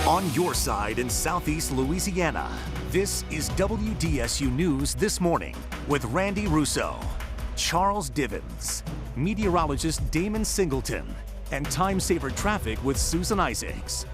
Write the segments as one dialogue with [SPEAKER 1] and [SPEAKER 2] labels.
[SPEAKER 1] On your side in Southeast Louisiana, this is WDSU News This Morning with Randy Russo, Charles Divins, meteorologist Damon Singleton, and Time Saver Traffic with Susan Isaacs.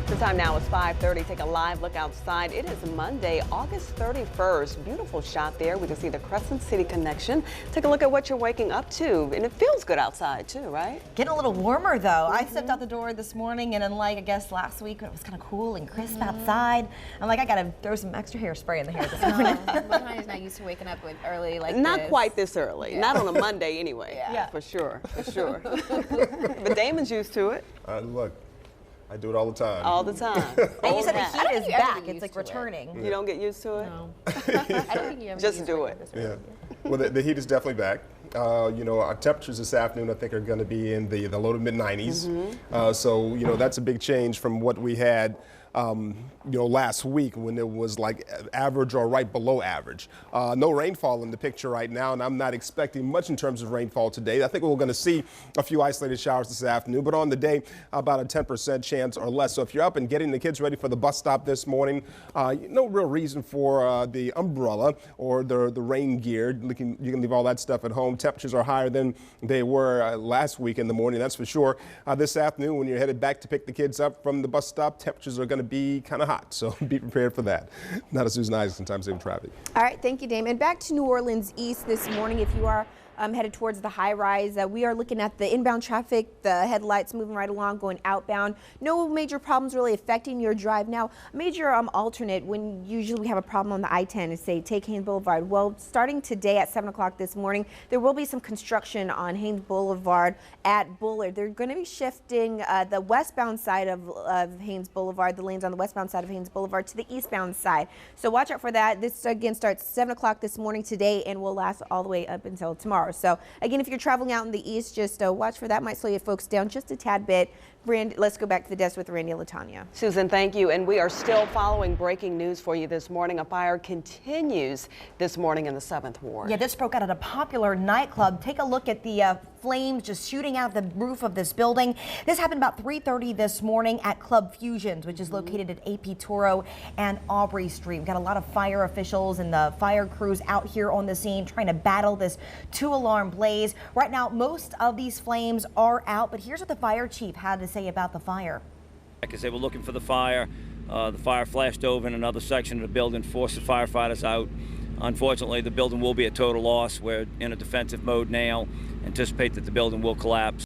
[SPEAKER 2] The time now is 5:30. Take a live look outside. It is Monday, August 31st. Beautiful shot there. We can see the Crescent City connection. Take a look at what you're waking up to. And it feels good outside too, right?
[SPEAKER 3] Getting a little warmer though. I stepped out the door this morning and unlike I guess last week when it was kind of cool and crisp outside, I'm like, I gotta throw some extra hairspray in the hair this morning.
[SPEAKER 4] Mine is not used to waking up with early like
[SPEAKER 2] Not
[SPEAKER 4] this.
[SPEAKER 2] quite this early. Yeah. Not on a Monday anyway.
[SPEAKER 4] Yeah.
[SPEAKER 2] For sure. But Damon's used to it.
[SPEAKER 5] Look, I do it all the time.
[SPEAKER 2] All the time.
[SPEAKER 3] And you said the heat is back.
[SPEAKER 4] get
[SPEAKER 3] It's like
[SPEAKER 4] used to it.
[SPEAKER 3] returning.
[SPEAKER 2] You don't get used to it?
[SPEAKER 4] No. I don't think you ever
[SPEAKER 2] Just
[SPEAKER 4] get
[SPEAKER 2] do
[SPEAKER 4] used
[SPEAKER 2] it.
[SPEAKER 4] to
[SPEAKER 5] Yeah. Well, the heat is definitely back. You know, our temperatures this afternoon, I think, are going to be in the low to mid 90s. So, you know, that's a big change from what we had, you know, last week when it was like average or right below average. No rainfall in the picture right now, and I'm not expecting much in terms of rainfall today. I think we're going to see a few isolated showers this afternoon, but on the day, about a 10% chance or less. So if you're up and getting the kids ready for the bus stop this morning, no real reason for the umbrella or the rain gear. You can leave all that stuff at home. Temperatures are higher than they were last week in the morning, that's for sure. This afternoon, when you're headed back to pick the kids up from the bus stop, temperatures are going to be kind of hot. So be prepared for that. Not a Susan Isaacs in Time Saver Traffic.
[SPEAKER 4] All right, thank you, Damon. Back to New Orleans East this morning. If you are headed towards the high rise, we are looking at the inbound traffic, the headlights moving right along, going outbound. No major problems really affecting your drive. Now, major alternate when usually we have a problem on the I-10 is say take Haynes Boulevard. Well, starting today at 7 o'clock this morning, there will be some construction on Haynes Boulevard at Bullard. They're going to be shifting the westbound side of Haynes Boulevard, the lanes on the westbound side of Haynes Boulevard to the eastbound side. So watch out for that. This again starts 7 o'clock this morning today and will last all the way up until tomorrow. So again, if you're traveling out in the east, just watch for that. Might slow you folks down just a tad bit. Randy, let's go back to the desk with Randy and Latanya.
[SPEAKER 2] Susan, thank you. And we are still following breaking news for you this morning. A fire continues this morning in the 7th Ward.
[SPEAKER 3] Yeah, this broke out at a popular nightclub. Take a look at the flames just shooting out the roof of this building. This happened about 3:30 this morning at Club Fusions, which is located at AP Toro and Aubrey Street. We've got a lot of fire officials and the fire crews out here on the scene trying to battle this 2-alarm blaze. Right now, most of these flames are out, but here's what the fire chief had to say about the fire.
[SPEAKER 6] As they were looking for the fire flashed over in another section of the building, forced the firefighters out. Unfortunately, the building will be a total loss. We're in a defensive mode now. Anticipate that the building will collapse.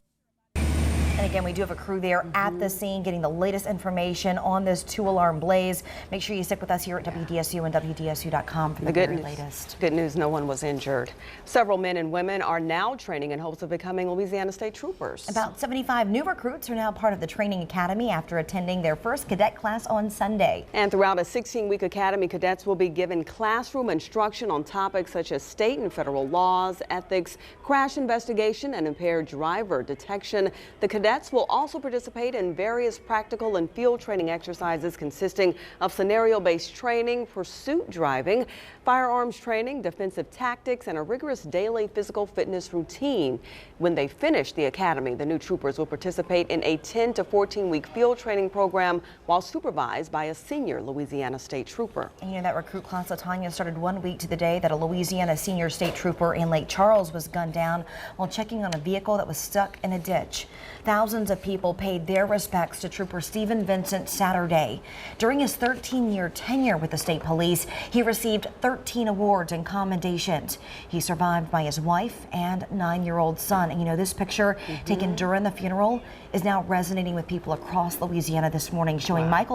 [SPEAKER 3] And again, we do have a crew there at the scene getting the latest information on this 2-alarm blaze. Make sure you stick with us here at WDSU and WDSU.com for the very latest.
[SPEAKER 2] Good news, no one was injured. Several men and women are now training in hopes of becoming Louisiana State Troopers.
[SPEAKER 3] About 75 new recruits are now part of the training academy after attending their first cadet class on Sunday.
[SPEAKER 2] And throughout a 16-week academy, cadets will be given classroom instruction on topics such as state and federal laws, ethics, crash investigation, and impaired driver detection. The cadets will also participate in various practical and field training exercises consisting of scenario-based training, pursuit driving, firearms training, defensive tactics, and a rigorous daily physical fitness routine. When they finish the academy, the new troopers will participate in a 10 to 14-week field training program while supervised by a senior Louisiana State Trooper.
[SPEAKER 3] And you know, that recruit class, Latanya, started 1 week to the day that a Louisiana senior state trooper in Lake Charles was gunned down while checking on a vehicle that was stuck in a ditch. Thousands of people paid their respects to Trooper Stephen Vincent Saturday. During his 13-year tenure with the state police, he received 13 awards and commendations. He's survived by his wife and 9-year-old son. And you know, this picture taken during the funeral is now resonating with people across Louisiana this morning, showing Mike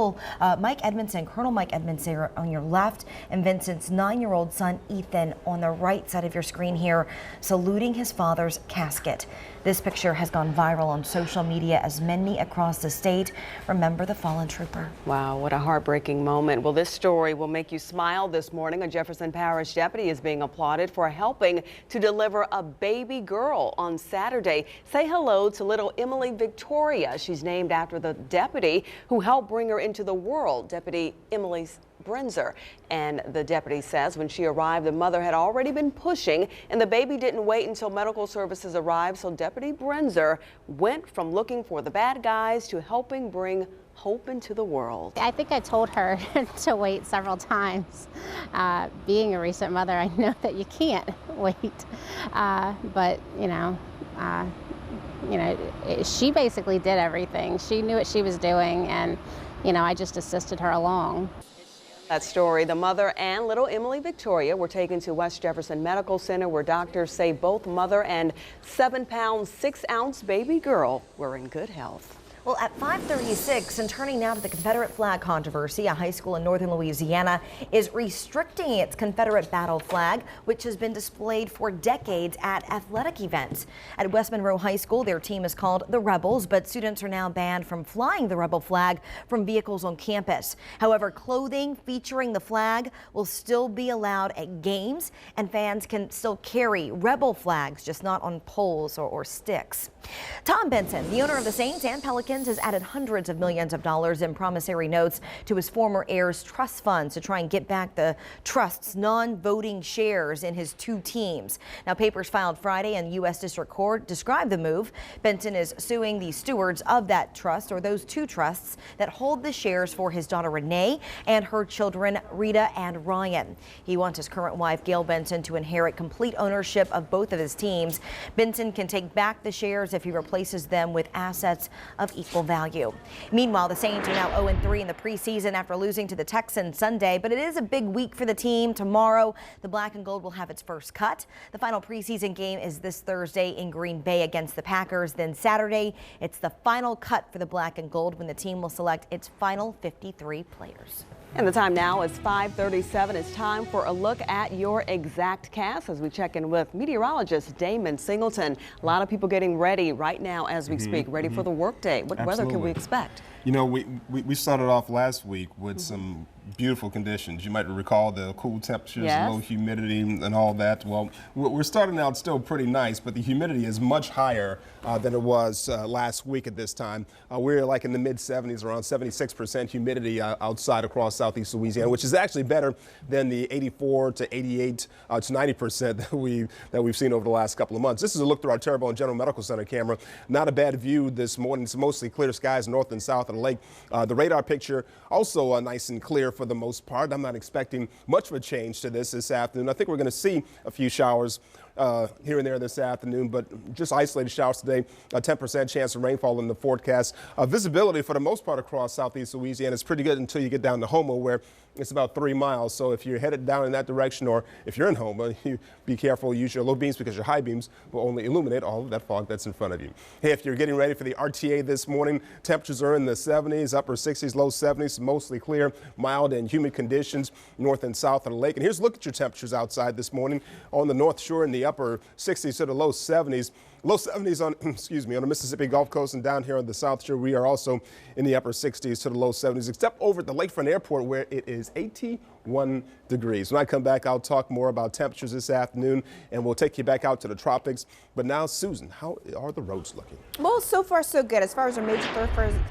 [SPEAKER 3] Edmondson, Colonel Mike Edmondson on your left, and Vincent's 9-year-old son Ethan on the right side of your screen here, saluting his father's casket. This picture has gone viral on social media as many across the state remember the fallen trooper.
[SPEAKER 2] Wow, what a heartbreaking moment. Well, this story will make you smile this morning. A Jefferson Parish deputy is being applauded for helping to deliver a baby girl on Saturday. Say hello to little Emily Victoria. She's named after the deputy who helped bring her into the world, Deputy Emily Brenzer. And the deputy says when she arrived, the mother had already been pushing and the baby didn't wait until medical services arrived. So Deputy Brenzer went from looking for the bad guys to helping bring hope into the world.
[SPEAKER 7] I think I told her to wait several times. Being a recent mother, I know that you can't wait, but she basically did everything. She knew what she was doing, and I just assisted her along.
[SPEAKER 2] That story, the mother and little Emily Victoria were taken to West Jefferson Medical Center, where doctors say both mother and 7-pound, 6-ounce baby girl were in good health.
[SPEAKER 3] Well, at 5:36, and turning now to the Confederate flag controversy, a high school in northern Louisiana is restricting its Confederate battle flag, which has been displayed for decades at athletic events. At West Monroe High School, their team is called the Rebels, but students are now banned from flying the rebel flag from vehicles on campus. However, clothing featuring the flag will still be allowed at games, and fans can still carry rebel flags, just not on poles or sticks. Tom Benson, the owner of the Saints and Pelicans, has added hundreds of millions of dollars in promissory notes to his former heirs' trust funds to try and get back the trust's non-voting shares in his two teams. Now, papers filed Friday in U.S. District Court describe the move. Benson is suing the stewards of that trust, or those two trusts that hold the shares for his daughter Renee and her children Rita and Ryan. He wants his current wife Gail Benson to inherit complete ownership of both of his teams. Benson can take back the shares if he replaces them with assets of equal value. Meanwhile, the Saints are now 0-3 in the preseason after losing to the Texans Sunday, but it is a big week for the team. Tomorrow, the Black and Gold will have its first cut. The final preseason game is this Thursday in Green Bay against the Packers. Then Saturday, it's the final cut for the Black and Gold when the team will select its final 53 players.
[SPEAKER 2] And the time now is 5:37. It's time for a look at your exact cast as we check in with meteorologist Damon Singleton. A lot of people getting ready right now as we speak, ready for the workday. What weather can we expect?
[SPEAKER 5] You know, we started off last week with some beautiful conditions. You might recall the cool temperatures, low humidity, and all that. Well, we're starting out still pretty nice, but the humidity is much higher than it was last week at this time. We're like in the mid-70s, around 76% humidity outside across southeast Louisiana, which is actually better than the 84 to 88 to 90% that we've seen over the last couple of months. This is a look through our Terrebonne General Medical Center camera. Not a bad view this morning. It's mostly clear skies north and south of the lake. The radar picture also nice and clear for the most part. I'm not expecting much of a change to this afternoon. I think we're going to see a few showers here and there this afternoon, but just isolated showers today. A 10% chance of rainfall in the forecast. Visibility for the most part across southeast Louisiana is pretty good until you get down to Houma, where it's about 3 miles. So if you're headed down in that direction, or if you're in Houma, you be careful. Use your low beams because your high beams will only illuminate all of that fog that's in front of you. Hey, if you're getting ready for the RTA this morning, temperatures are in the 70s, upper 60s, low 70s, mostly clear, mild and humid conditions north and south of the lake. And here's a look at your temperatures outside this morning on the North Shore in the upper 60s to the low 70s. Low 70s on, on the Mississippi Gulf Coast, and down here on the South Shore, we are also in the upper 60s to the low 70s, except over at the Lakefront Airport, where it is 81 degrees. When I come back, I'll talk more about temperatures this afternoon, and we'll take you back out to the tropics. But now, Susan, how are the roads looking?
[SPEAKER 4] Well, so far so good. As far as our major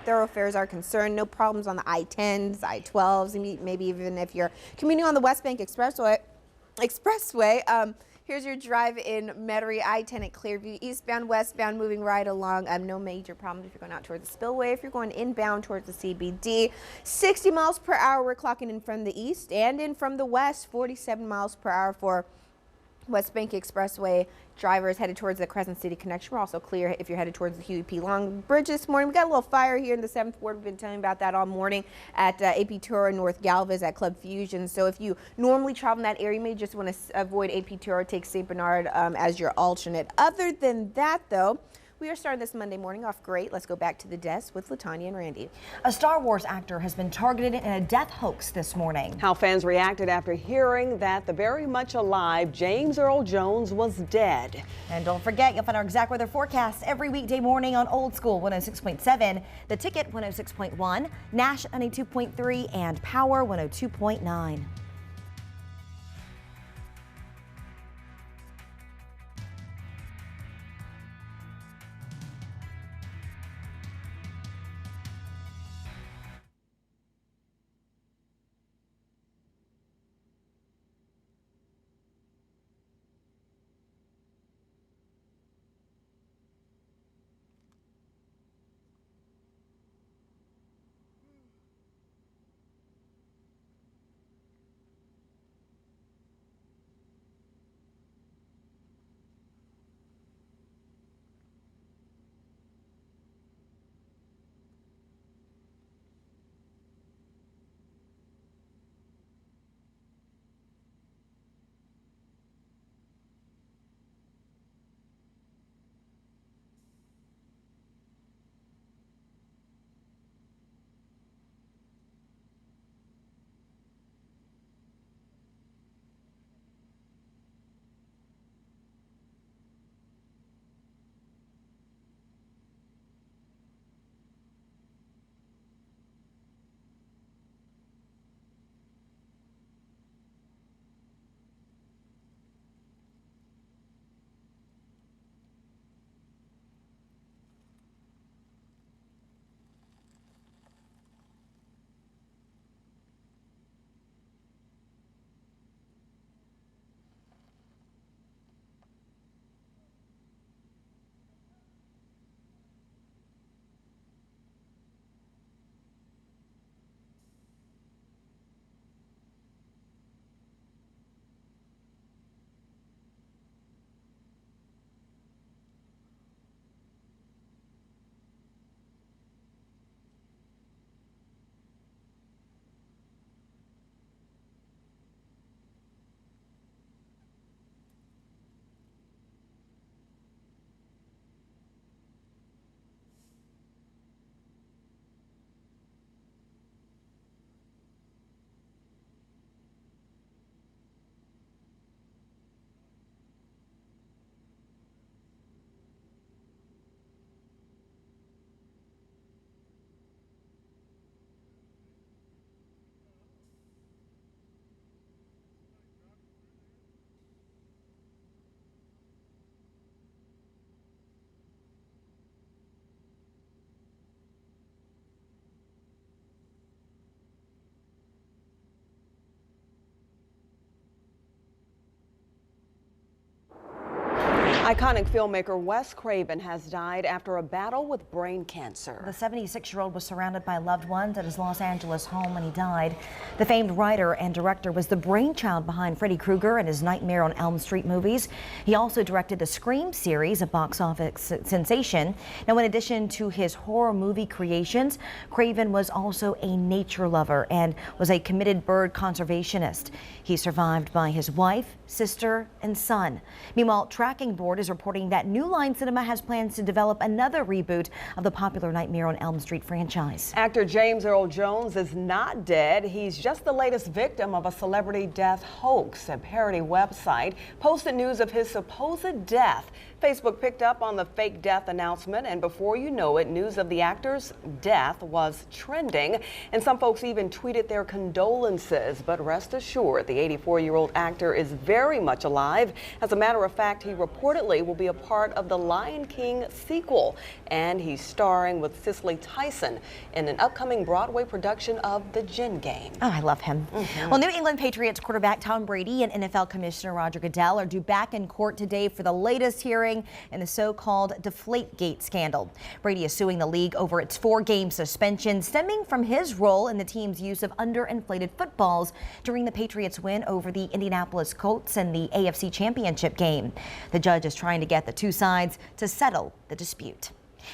[SPEAKER 4] thoroughfares are concerned, no problems on the I-10s, I-12s, maybe even if you're commuting on the West Bank Expressway. Here's your drive in Metairie, I-10 at Clearview, eastbound, westbound, moving right along. No major problems if you're going out towards the spillway. If you're going inbound towards the CBD, 60 miles per hour we're clocking in from the east, and in from the west, 47 miles per hour for West Bank Expressway drivers headed towards the Crescent City connection. We're also clear if you're headed towards the Huey P. Long Bridge this morning. We got a little fire here in the 7th Ward. We've been telling you about that all morning at AP Turo North Galvez at Club Fusion. So if you normally travel in that area, you may just want to avoid AP Turo, take St. Bernard as your alternate. Other than that, though, we are starting this Monday morning off great. Let's go back to the desk with LaTanya and Randy.
[SPEAKER 3] A Star Wars actor has been targeted in a death hoax this morning.
[SPEAKER 2] How fans reacted after hearing that the very much alive James Earl Jones was dead.
[SPEAKER 3] And don't forget, you'll find our exact weather forecast every weekday morning on Old School 106.7, The Ticket 106.1, Nash 92.3, and Power 102.9.
[SPEAKER 2] Iconic filmmaker Wes Craven has died after a battle with brain cancer.
[SPEAKER 3] The 76-year-old was surrounded by loved ones at his Los Angeles home when he died. The famed writer and director was the brainchild behind Freddy Krueger and his Nightmare on Elm Street movies. He also directed the Scream series, a box office sensation. Now, in addition to his horror movie creations, Craven was also a nature lover and was a committed bird conservationist. He's survived by his wife, sister, and son. Meanwhile, Tracking Board is reporting that New Line Cinema has plans to develop another reboot of the popular Nightmare on Elm Street franchise.
[SPEAKER 2] Actor James Earl Jones is not dead. He's just the latest victim of a celebrity death hoax. A parody website posted news of his supposed death. Facebook picked up on the fake death announcement, and before you know it, news of the actor's death was trending, and some folks even tweeted their condolences. But rest assured, the 84-year-old actor is very much alive. As a matter of fact, he reportedly will be a part of the Lion King sequel, and he's starring with Cicely Tyson in an upcoming Broadway production of The Gin Game.
[SPEAKER 3] Oh, I love him. Well, New England Patriots quarterback Tom Brady and NFL Commissioner Roger Goodell are due back in court today for the latest hearing in the so-called Deflategate scandal. Brady is suing the league over its 4-game suspension stemming from his role in the team's use of underinflated footballs during the Patriots' win over the Indianapolis Colts in the AFC Championship game. The judge is trying to get the two sides to settle the dispute.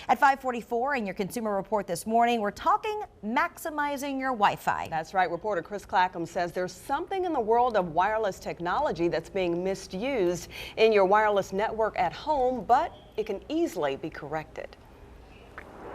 [SPEAKER 3] At 5:44 in your Consumer Report this morning, we're talking maximizing your Wi-Fi.
[SPEAKER 2] That's right. Reporter Chris Clackham says there's something in the world of wireless technology that's being misused in your wireless network at home, but it can easily be corrected.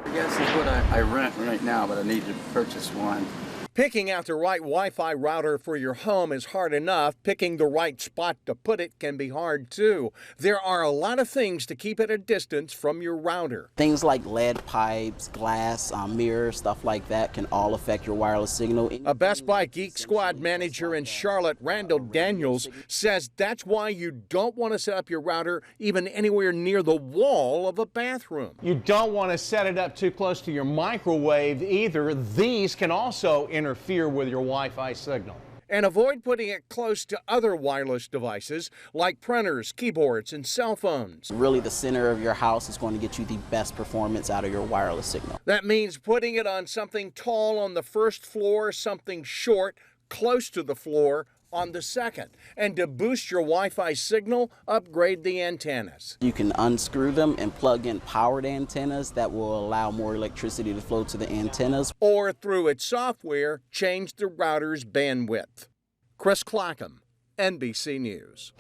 [SPEAKER 8] I guess is what I rent right now, but I need to purchase one.
[SPEAKER 9] Picking out the right Wi-Fi router for your home is hard enough. Picking the right spot to put it can be hard too. There are a lot of things to keep at a distance from your router.
[SPEAKER 10] Things like lead pipes, glass, mirrors, stuff like that can all affect your wireless signal.
[SPEAKER 9] A Best Buy Geek Squad manager in Charlotte, Randall Daniels, says that's why you don't want to set up your router even anywhere near the wall of a bathroom.
[SPEAKER 11] You don't want to set it up too close to your microwave either. These can also interfere with your Wi-Fi signal.
[SPEAKER 9] And avoid putting it close to other wireless devices like printers, keyboards, and cell phones.
[SPEAKER 10] Really, the center of your house is going to get you the best performance out of your wireless signal.
[SPEAKER 9] That means putting it on something tall on the first floor, something short, close to the floor on the second. And to boost your Wi-Fi signal, upgrade the antennas.
[SPEAKER 10] You can unscrew them and plug in powered antennas that will allow more electricity to flow to the antennas.
[SPEAKER 9] Or through its software, change the router's bandwidth. Chris Clackham, NBC News.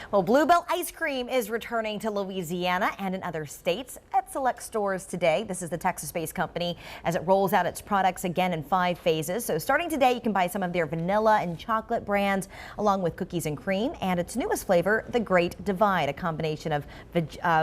[SPEAKER 3] Well, Bluebell ice cream is returning to Louisiana and in other states at select stores today. This is the Texas-based company as it rolls out its products again in 5 phases. So starting today, you can buy some of their vanilla and chocolate brands along with cookies and cream, and its newest flavor, the Great Divide, a combination of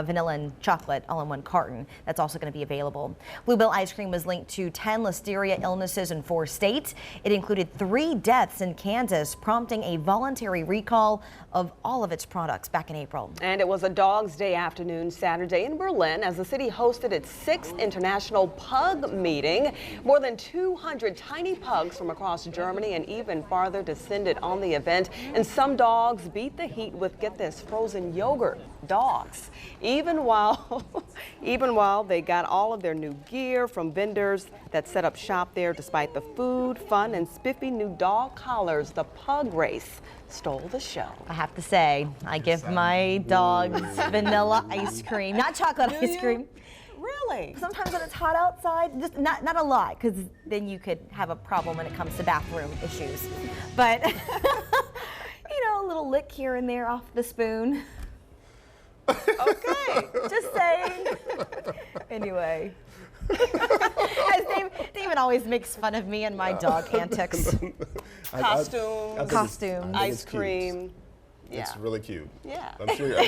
[SPEAKER 3] vanilla and chocolate all in one carton. That's also going to be available. Bluebell ice cream was linked to 10 listeria illnesses in 4 states. It included 3 deaths in Kansas, prompting a voluntary recall of all of its products back in April.
[SPEAKER 2] And it was a Dog's Day afternoon Saturday in Berlin as the city hosted its 6th International Pug Meeting. More than 200 tiny pugs from across Germany and even farther descended on the event. And some dogs beat the heat with, get this, frozen yogurt. Dogs. Even while they got all of their new gear from vendors that set up shop there. Despite the food, fun, and spiffy new dog collars, the pug race stole the show.
[SPEAKER 3] I have to say, I give my dogs vanilla ice cream, not chocolate ice cream.
[SPEAKER 2] Really?
[SPEAKER 3] Sometimes when it's hot outside, just not a lot, because then you could have a problem when it comes to bathroom issues. But, you know, a little lick here and there off the spoon.
[SPEAKER 2] Okay.
[SPEAKER 3] Just saying. Anyway. As David always makes fun of me and my dog antics.
[SPEAKER 2] Costumes, ice cream. Yeah.
[SPEAKER 5] It's really cute.
[SPEAKER 2] Yeah.
[SPEAKER 5] I'm sure.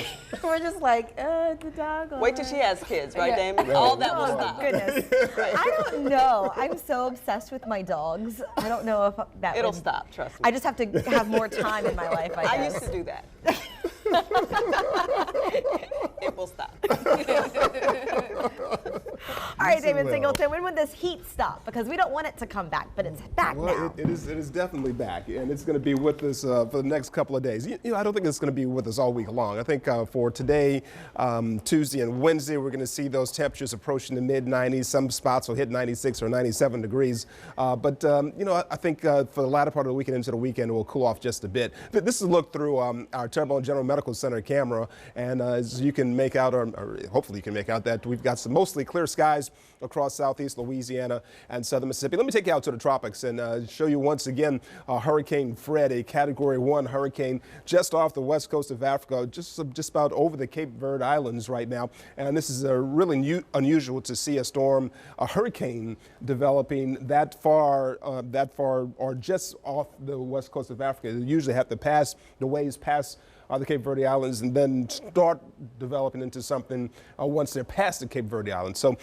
[SPEAKER 3] We're just like, the dog.
[SPEAKER 2] Wait till she has kids, right,
[SPEAKER 3] Yeah.
[SPEAKER 2] Damon? All that will stop.
[SPEAKER 3] Goodness. I don't know. I'm so obsessed with my dogs. I don't know if that
[SPEAKER 2] It'll stop, trust me.
[SPEAKER 3] I just have to have more time in my life, I guess.
[SPEAKER 2] used to do that. It will stop.
[SPEAKER 3] All right,
[SPEAKER 5] Yes, it
[SPEAKER 3] David
[SPEAKER 5] will.
[SPEAKER 3] Singleton, when would this heat stop? Because we don't want it to come back, but it's back now.
[SPEAKER 5] It is definitely back, and it's going to be with us for the next couple of days. You know, I don't think it's going to be with us all week long. I think for today, Tuesday and Wednesday, we're going to see those temperatures approaching the mid-90s. Some spots will hit 96 or 97 degrees. But you know, I think for the latter part of the weekend into the weekend, it will cool off just a bit. This is a look through our Terrebonne General Medical Center camera, and as you can make out, or hopefully you can make out, that we've got some mostly clear skies across southeast Louisiana and southern Mississippi. Let me take you out to the tropics and show you once again Hurricane Fred, a Category 1 hurricane just off the west coast of Africa, just about over the Cape Verde Islands right now. And this is really unusual to see a hurricane developing that far or just off the west coast of Africa. They usually have to pass the waves past the Cape Verde Islands and then start developing into something once they're past the Cape Verde Islands. So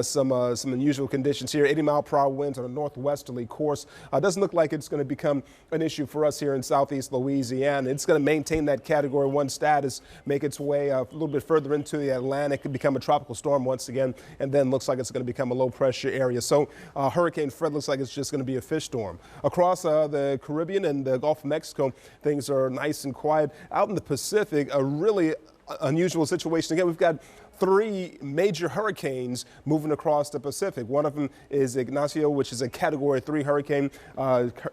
[SPEAKER 5] some unusual conditions here. 80-mile-per-hour winds on a northwesterly course. Doesn't look like it's going to become an issue for us here in southeast Louisiana. It's going to maintain that Category 1 status, make its way a little bit further into the Atlantic, could become a tropical storm once again, and then looks like it's going to become a low-pressure area. So Hurricane Fred looks like it's just going to be a fish storm. Across the Caribbean and the Gulf of Mexico, things are nice and quiet. Out in the Pacific, a really unusual situation. Again, we've got 3 major hurricanes moving across the Pacific. One of them is Ignacio, which is a Category 3 hurricane,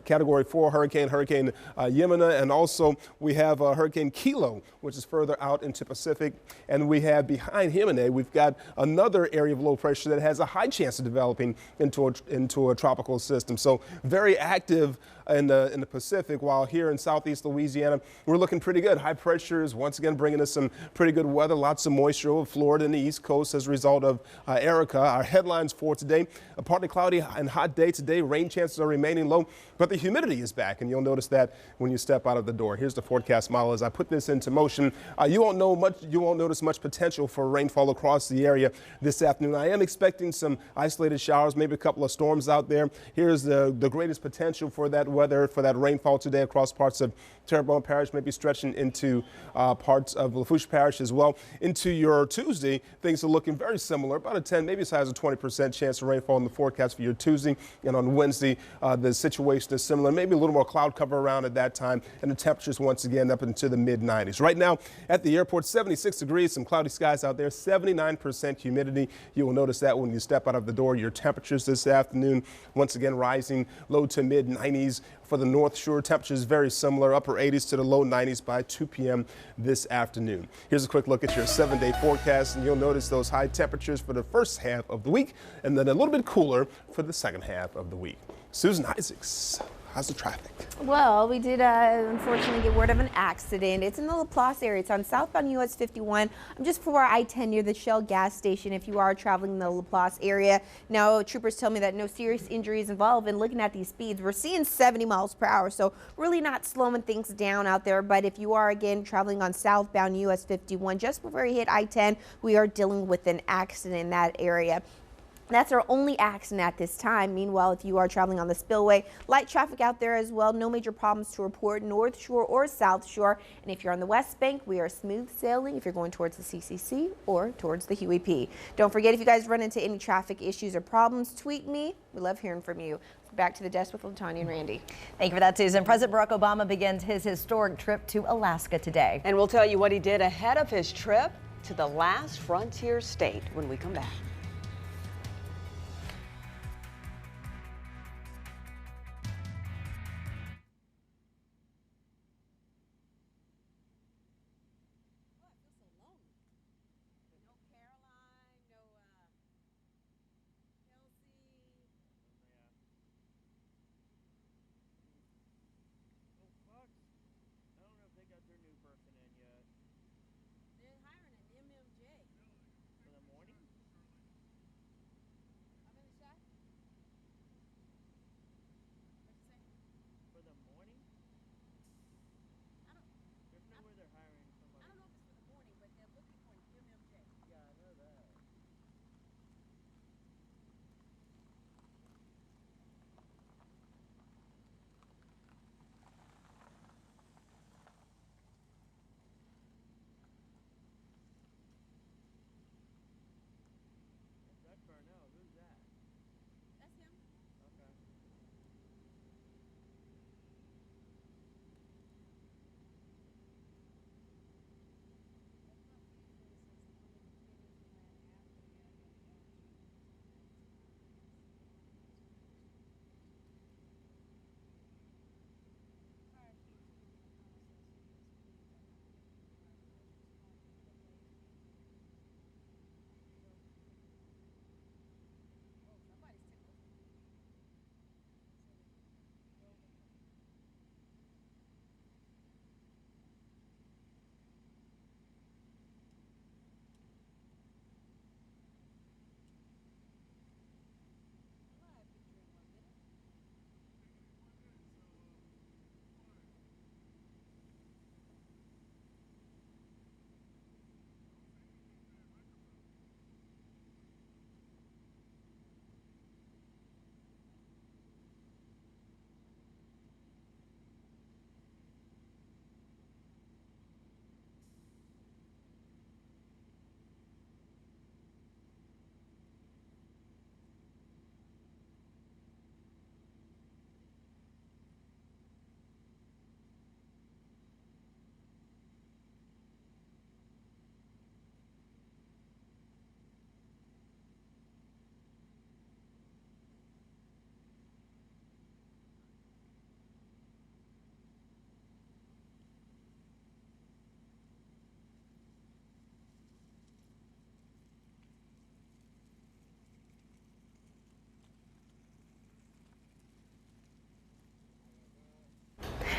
[SPEAKER 5] Category 4 hurricane, Hurricane Yemena, and also we have Hurricane Kilo, which is further out into Pacific. And we have behind Yemena, we've got another area of low pressure that has a high chance of developing into a tropical system. So very active in the Pacific, while here in southeast Louisiana, we're looking pretty good. High pressure is once again bringing us some pretty good weather, lots of moisture over Florida and the East Coast as a result of Erica. Our headlines for today: a partly cloudy and hot day today. Rain chances are remaining low, but the humidity is back, and you'll notice that when you step out of the door. Here's the forecast model as I put this into motion. You won't notice much potential for rainfall across the area this afternoon. I am expecting some isolated showers, maybe a couple of storms out there. Here's the greatest potential for that weather, for that rainfall today across parts of Terrebonne Parish, maybe stretching into parts of Lafourche Parish as well. Into your Tuesday, things are looking very similar, about a 10, maybe as high as a 20% chance of rainfall in the forecast for your Tuesday. And on Wednesday, the situation is similar, maybe a little more cloud cover around at that time, and the temperatures once again up into the mid-90s. Right now at the airport, 76 degrees, some cloudy skies out there, 79% humidity. You will notice that when you step out of the door. Your temperatures this afternoon, once again, rising low to mid-90s. For the North Shore, temperatures very similar, upper 80s to the low 90s by 2 p.m. this afternoon. Here's a quick look at your 7-day forecast, and you'll notice those high temperatures for the first half of the week, and then a little bit cooler for the second half of the week. Susan Isaacs, how's the traffic?
[SPEAKER 4] Well, we did unfortunately get word of an accident. It's in the Laplace area. It's on southbound US 51. I'm just before I-10 near the Shell gas station if you are traveling in the Laplace area. Now, troopers tell me that no serious injuries involved, and looking at these speeds, we're seeing 70 miles per hour, so really not slowing things down out there. But if you are, again, traveling on southbound US 51, just before you hit I-10, we are dealing with an accident in that area. That's our only accident at this time. Meanwhile, if you are traveling on the spillway, light traffic out there as well. No major problems to report, North Shore or South Shore. And if you're on the West Bank, we are smooth sailing if you're going towards the CCC or towards the Huey P. Don't forget, if you guys run into any traffic issues or problems, tweet me. We love hearing from you. Back to the desk with LaTanya and Randy.
[SPEAKER 3] Thank you for that, Susan. President Barack Obama begins his historic trip to Alaska today.
[SPEAKER 2] And we'll tell you what he did ahead of his trip to the last frontier state when we come back.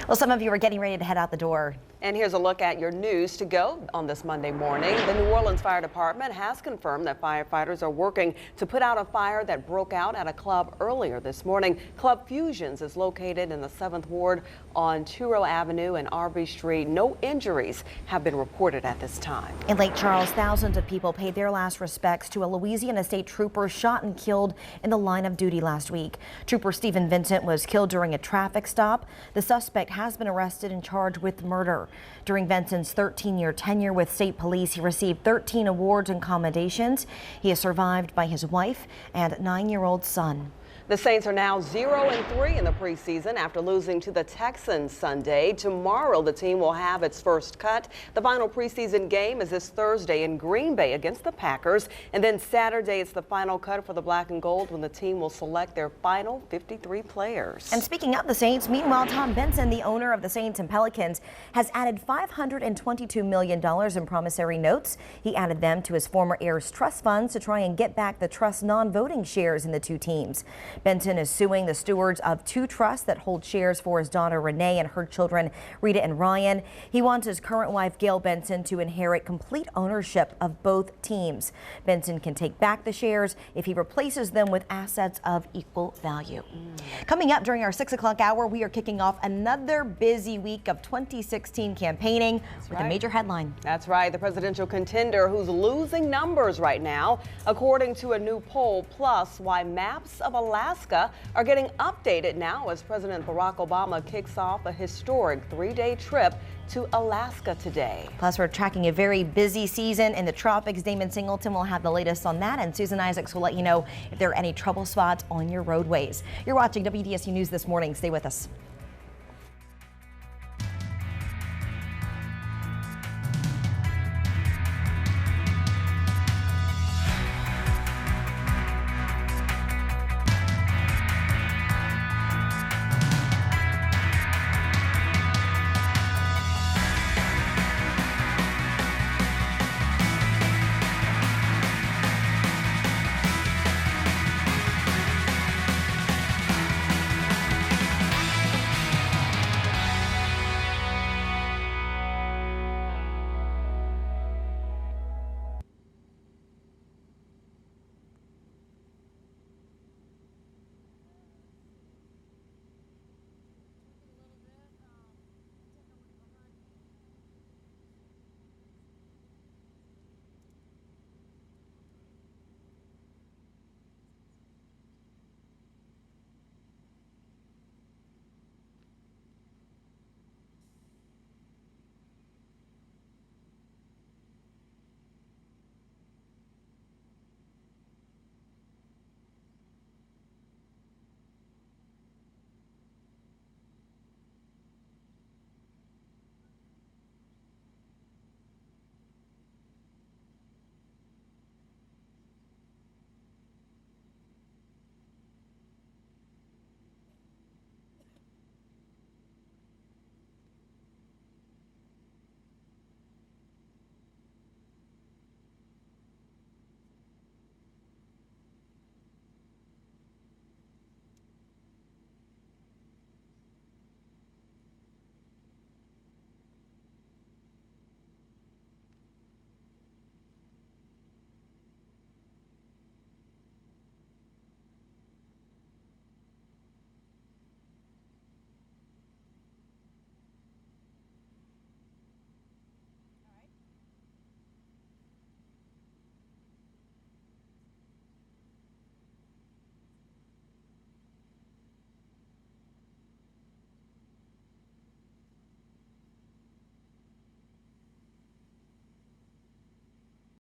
[SPEAKER 3] Well, some of you are getting ready to head out the door.
[SPEAKER 2] And here's a look at your news to go on this Monday morning. The New Orleans Fire Department has confirmed that firefighters are working to put out a fire that broke out at a club earlier this morning. Club Fusions is located in the 7th Ward on Turo Avenue and Arby Street. No injuries have been reported at this time.
[SPEAKER 3] In Lake Charles, thousands of people paid their last respects to a Louisiana state trooper shot and killed in the line of duty last week. Trooper Stephen Vincent was killed during a traffic stop. The suspect has been arrested and charged with murder. During Vincent's 13-year tenure with state police, he received 13 awards and commendations. He is survived by his wife and 9-year-old son.
[SPEAKER 2] The Saints are now 0-3 in the preseason after losing to the Texans Sunday. Tomorrow, the team will have its first cut. The final preseason game is this Thursday in Green Bay against the Packers. And then Saturday, it's the final cut for the Black and Gold when the team will select their final 53 players.
[SPEAKER 3] And speaking of the Saints, meanwhile, Tom Benson, the owner of the Saints and Pelicans, has added $522 million in promissory notes. He added them to his former heirs trust funds to try and get back the trust's non-voting shares in the two teams. Benson is suing the stewards of two trusts that hold shares for his daughter Renee and her children Rita and Ryan. He wants his current wife Gail Benson to inherit complete ownership of both teams. Benson can take back the shares if he replaces them with assets of equal value. Coming up during our 6 o'clock hour, we are kicking off another busy week of 2016 campaigning with a major headline.
[SPEAKER 2] That's right. The presidential contender who's losing numbers right now, according to a new poll. Plus, why maps of Alaska are getting updated now as President Barack Obama kicks off a historic 3-day trip to Alaska today.
[SPEAKER 3] Plus, we're tracking a very busy season in the tropics. Damon Singleton will have the latest on that, and Susan Isaacs will let you know if there are any trouble spots on your roadways. You're watching WDSU News This Morning. Stay with us.